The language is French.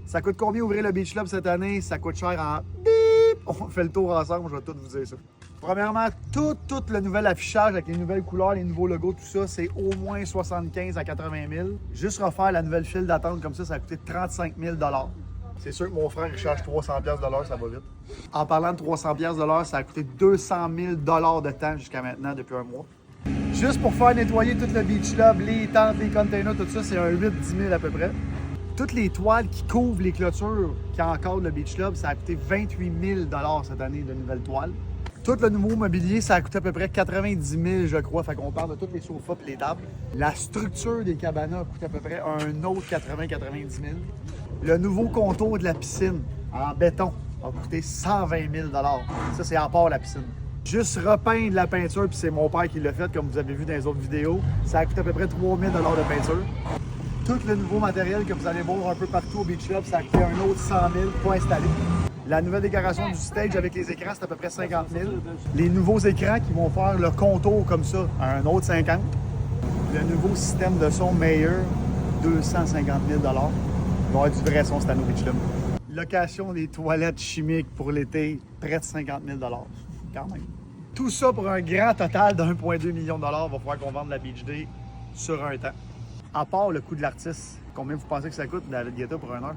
Ça coûte combien ouvrir le Beach Club cette année? Ça coûte cher en bip! On fait le tour ensemble, je vais tout vous dire ça. Premièrement, tout le nouvel affichage avec les nouvelles couleurs, les nouveaux logos, tout ça, c'est au moins 75 à 80 000. Juste refaire la nouvelle file d'attente comme ça a coûté 35 000 $. C'est sûr que mon frère, il charge 300 $, ça va vite. En parlant de 300 $, ça a coûté 200 000 $ de temps jusqu'à maintenant, depuis un mois. Juste pour faire nettoyer tout le Beach Club, les tentes, les containers, tout ça, c'est un 8-10 000 à peu près. Toutes les toiles qui couvrent les clôtures qui encadrent le Beach Club, ça a coûté 28 000 $ cette année de nouvelles toiles. Tout le nouveau mobilier, ça a coûté à peu près 90 000, je crois. Fait qu'on parle de tous les sofas et les tables. La structure des cabanas a coûté à peu près un autre 80-90 000. Le nouveau contour de la piscine en béton a coûté 120 000 $. Ça, c'est à part la piscine. Juste repeindre la peinture, puis c'est mon père qui l'a fait, comme vous avez vu dans les autres vidéos, ça a coûté à peu près 3 000 $ de peinture. Tout le nouveau matériel que vous allez voir un peu partout au Beach Club, ça a coûté un autre 100 000 pour installer. La nouvelle décoration du stage avec les écrans, c'est à peu près 50 000. Les nouveaux écrans qui vont faire le contour comme ça, un autre 50. Le nouveau système de son Meyer, 250 000 $. Il va y avoir du vrai son cette année au Beach Club. Location des toilettes chimiques pour l'été, près de 50 000 $, quand même. Tout ça pour un grand total de 1,2 million $. Il va falloir qu'on vende la Beach Day sur un temps. À part le coût de l'artiste, combien vous pensez que ça coûte d'Alligator pour 1 heure?